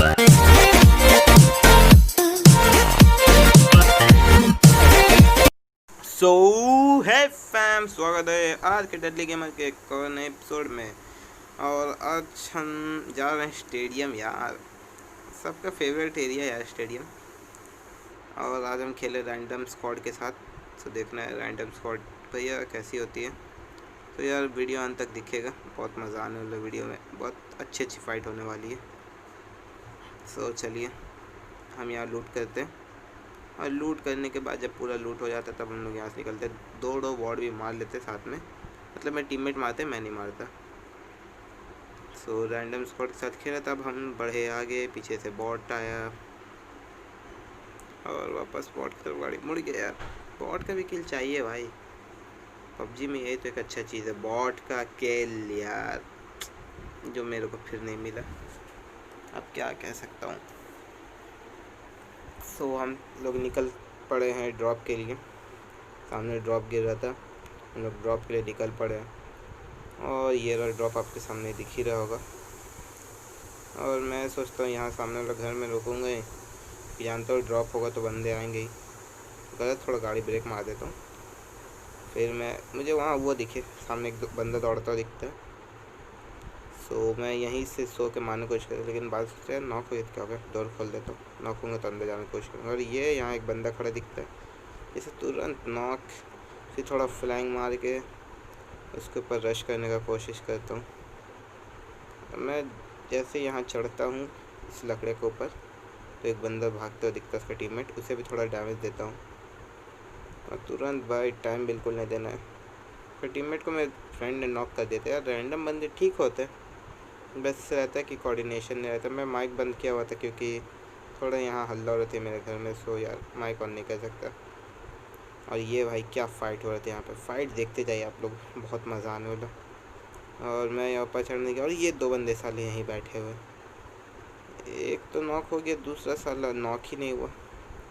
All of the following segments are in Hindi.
सो है फैम, स्वागत है आज के डेडली गेमर के एक और नए एपिसोड में। और आज हम जा रहे हैं स्टेडियम यार, सबका फेवरेट एरिया यार स्टेडियम। और आज हम खेले रैंडम स्क्वाड के साथ। तो देखना है रैंडम स्क्वाड भैया कैसी होती है। तो यार वीडियो अंत तक दिखेगा, बहुत मज़ा आने वाला वीडियो में, बहुत अच्छी फाइट होने वाली है। सो चलिए हम यहाँ लूट करते हैं, और लूट करने के बाद जब पूरा लूट हो जाता है तब हम लोग यहाँ से निकलते हैं। दो वॉर्ड भी मार लेते साथ में, मतलब मैं टीममेट मारते मैं नहीं मारता। सो रैंडम स्क्वाड के साथ खेला, तब हम बढ़े आगे, पीछे से बॉट आया और वापस बॉट की तरफ गाड़ी मुड़ गया। यार बॉट का भी किल चाहिए भाई, पबजी में यही तो एक अच्छा चीज़ है, बॉट का किल यार, जो मेरे को फिर नहीं मिला। अब क्या कह सकता हूँ। सो हम लोग निकल पड़े हैं ड्रॉप के लिए। सामने ड्रॉप गिर रहा था, हम लोग ड्रॉप के लिए निकल पड़े हैं। और ये रहा ड्रॉप, आपके सामने दिख ही रहा होगा। और मैं सोचता हूँ यहाँ सामने वाला घर में रुकूँगा ही, जानता हूँ ड्रॉप होगा तो बंदे आएंगे ही। गलत थोड़ा गाड़ी ब्रेक मार देता हूँ, फिर मुझे वहाँ वो दिखे सामने एक बंदा दौड़ता दिखता है। सो मैं यहीं से सो के मारने की कोशिश करूँ, लेकिन बात सोचते हैं नॉक हो क्या होगा, डोर खोल देता हूँ, नॉक होंगे तो अंदर जाने की कोशिश करूँगा। और ये यहाँ एक बंदा खड़ा दिखता है, इसे तुरंत नॉक, फिर थोड़ा फ्लाइंग मार के उसके ऊपर रश करने का कोशिश करता हूँ। मैं जैसे यहाँ चढ़ता हूँ इस लकड़े के ऊपर, तो एक बंदा भागता हुआ दिखता है, उसका टीममेट, उसे भी थोड़ा डैमेज देता हूँ। और तुरंत भाई टाइम बिल्कुल नहीं देना है, फिर टीममेट को मेरे फ्रेंड ने नॉक कर देता है। यार रैंडम बंदे ठीक होते हैं, बस रहता है कि कोऑर्डिनेशन नहीं रहता। मैं माइक बंद किया हुआ था क्योंकि थोड़ा यहाँ हल्ला हो रही थी मेरे घर में, सो यार माइक ऑन नहीं कर सकता। और ये भाई क्या फ़ाइट हो रहे थे यहाँ पे, फ़ाइट देखते जाइए आप लोग, बहुत मज़ा आने वाला। और मैं यहाँ ऊपर चढ़ने गया और ये दो बंदे साले यहीं बैठे हुए, एक तो नॉक हो गया, दूसरा साला नॉक ही नहीं हुआ,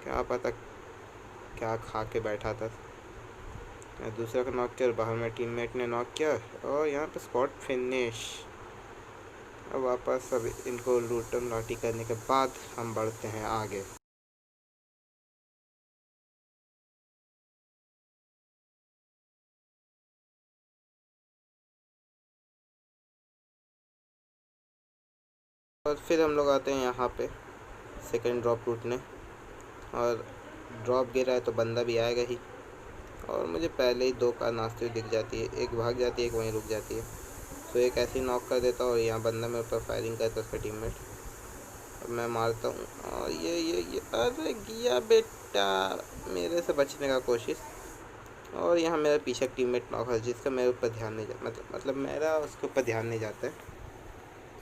क्या पता क्या खा के बैठा था। दूसरा का नॉक किया और बाहर में टीममेट ने नॉक किया, और यहाँ पे स्क्वाड फिनिश। अब वापस अब इनको लूटन लाठी करने के बाद हम बढ़ते हैं आगे। और फिर हम लोग आते हैं यहाँ पे सेकंड ड्रॉप लूटने, और ड्रॉप गिरा है तो बंदा भी आएगा ही। और मुझे पहले ही दो कार नाचते हुए दिख जाती है, एक भाग जाती है, एक वहीं रुक जाती है। तो एक ऐसे ही नॉक कर देता हूँ, और यहाँ बंदा मेरे ऊपर फायरिंग करता है, उसका टीममेट, और मैं मारता हूँ। और ये अरे गया बेटा, मेरे से बचने का कोशिश। और यहाँ मेरा पीछे टीममेट नॉक है, जिसका मेरे ऊपर ध्यान नहीं जाता, मतलब मेरा उसके ऊपर ध्यान नहीं जाता है।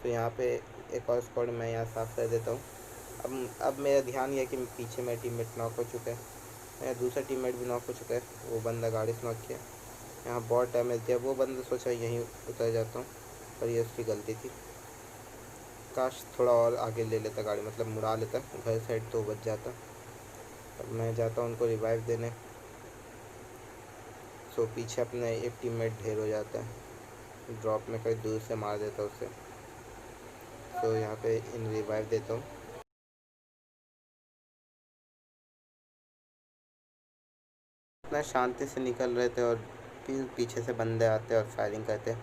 तो यहाँ पे एक और स्क्वाड मैं यहाँ साफ़ कर देता हूँ। अब मेरा ध्यान ये है कि पीछे मेरा टीममेट नॉक हो चुका है, मेरा दूसरा टीममेट भी नॉक हो चुका है, वो बंदा गाड़ी से नॉक किया। यहाँ बहुत डैमेज दिया, वो बंदा सोचा यहीं उतर जाता हूँ, पर ये उसकी गलती थी। काश थोड़ा और आगे ले लेता गाड़ी, मतलब मुड़ा लेता घर साइड, तो बच जाता। अब मैं जाता हूँ उनको रिवाइव देने। सो पीछे अपने एक टीममेट ढेर हो जाता है, ड्रॉप में कहीं दूर से मार देता उसे। तो यहाँ पे इन रिवाइव देता हूँ। इतना शांति से निकल रहे थे, और फिर पीछे से बंदे आते और फायरिंग करते।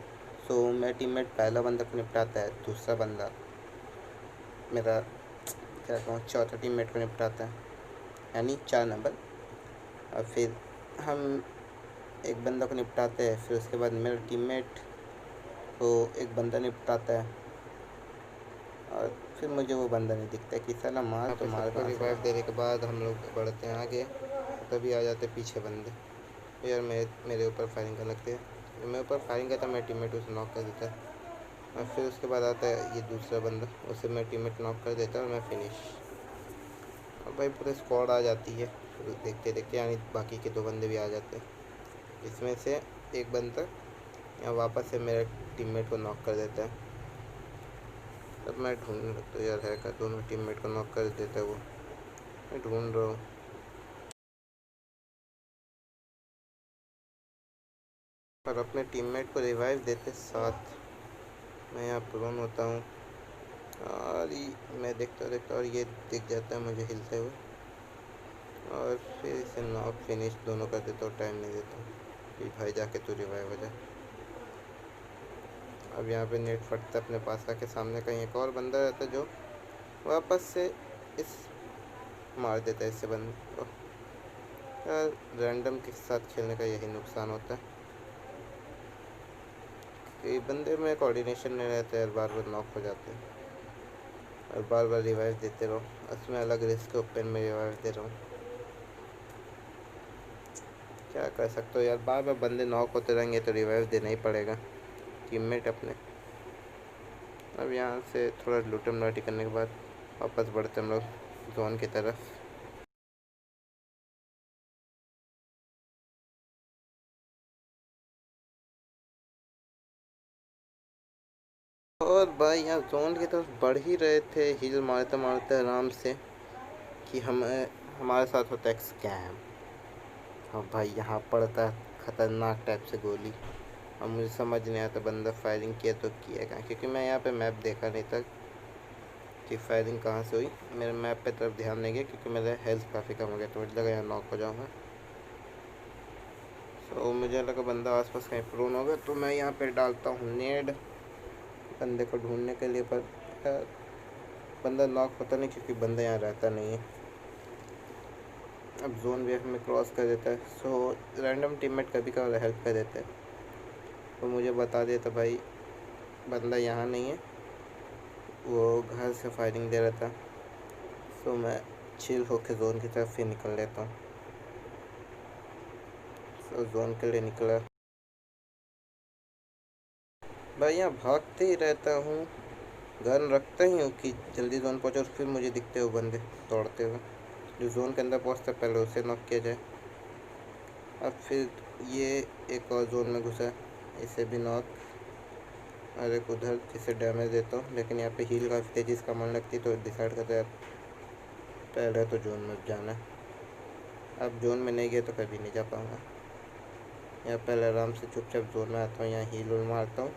सो मेरा टीममेट पहला बंदा को निपटाता है, दूसरा बंदा मेरा क्या कहूँ चौथा टीममेट को निपटाता है, यानी 4 नंबर। और फिर हम एक बंदा को निपटाते हैं, फिर उसके बाद मेरा टीममेट को एक बंदा निपटाता है, और फिर मुझे वो बंदा नहीं दिखता कि साला मार तो मार। रिवाइव देने के बाद हम लोग बढ़ते हैं आगे, तभी आ जाते पीछे बंदे। यार मेरे ऊपर फायरिंग करने लगते हैं, मेरे ऊपर फायरिंग करता, मेरा टीममेट उसे नॉक कर देता है। और फिर उसके बाद आता है ये दूसरा बंदा, उसे मेरा टीममेट नॉक कर देता है और मैं फिनिश। और भाई पूरे स्क्वाड आ जाती है, फिर देखते देखते यानी बाकी के 2 बंदे भी आ जाते हैं। इसमें से एक बंदा यहाँ वापस से मेरे टीममेट को नॉक कर देता है। तब मैं ढूंढने लगता हूँ यार है का, दोनों टीममेट को नॉक कर देता है वो, मैं ढूंढ रहा हूँ। और अपने टीममेट को रिवाइव देते साथ मैं यहाँ प्रोन होता हूँ, और मैं देखता देखता और ये दिख जाता है मुझे हिलते हुए, और फिर इसे नॉक फिनिश दोनों कर देता हूँ, टाइम नहीं देता हूँ कि भाई जाके तू रिवाइव हो जाए। अब यहाँ पे नेट फटता है, अपने पास आके सामने कहीं एक और बंदा रहता है जो वापस से इस मार देता है इससे बंदे को। यार रैंडम के साथ खेलने का यही नुकसान होता है कि बंदे में कोऑर्डिनेशन नहीं रहता है, बार बार नॉक हो जाते हैं और बार बार रिवाइव देते रहो। उसमें अलग रिस्क ओपन में रिवाइव दे रहा हूँ, क्या कर सकते हो यार, बार बार बंदे नॉक होते रहेंगे तो रिवाइव देना ही पड़ेगा टीममेट अपने। अब यहाँ से थोड़ा लूटम लाटी करने के बाद वापस बढ़ते हम लोग जोन की तरफ। और भाई यहाँ जोन की तरफ बढ़ ही रहे थे, हील मारते मारते आराम से, कि हमारे साथ होता है स्कैम। अब भाई यहाँ पड़ता खतरनाक टाइप से गोली। अब मुझे समझ नहीं आता बंदा फायरिंग किया तो किया कहाँ, क्योंकि मैं यहाँ पे मैप देखा नहीं था कि फायरिंग कहाँ से हुई। मेरे मैप पे तरफ ध्यान नहीं गया क्योंकि मेरा हेल्थ काफ़ी कम हो गया, तो मुझे लगा यहाँ नॉक हो जाऊँगा। तो मुझे लगा बंदा आसपास कहीं प्रोन होगा, तो मैं यहाँ पे डालता हूँ नेड बंदे को ढूंढने के लिए, पर बंदा नॉक होता नहीं क्योंकि बंदा यहाँ रहता नहीं है। अब जोन भी हमें क्रॉस कर देता है, सो रैंडम टीममेट कभी कभार हेल्प कर देता है, तो मुझे बता देता भाई बंदा यहाँ नहीं है, वो घर से फायरिंग दे रहा था। सो मैं चिल होकर जोन की तरफ ही निकल लेता हूँ। सो जोन के लिए निकला भाई, यहाँ भागते ही रहता हूँ, गन रखता ही हूँ कि जल्दी जोन पहुँचे, और फिर मुझे दिखते हो बंदे दौड़ते हुए। जो जोन के अंदर पहुँचता है पहले उसे नॉक किया जाए। अब फिर ये एक और जोन में घुसा, इसे भी नॉक, और एक उधर जिसे डैमेज देता हूँ, लेकिन यहाँ पे हील काफ़ी तेज़ी से कमाने लगती, तो डिसाइड करता है पहले तो जोन में जाना है। अब जोन में नहीं गया तो कभी नहीं जा पाऊँगा। यहाँ पहले आराम से चुपचाप जोन में आता हूँ, यहाँ हील मारता हूँ,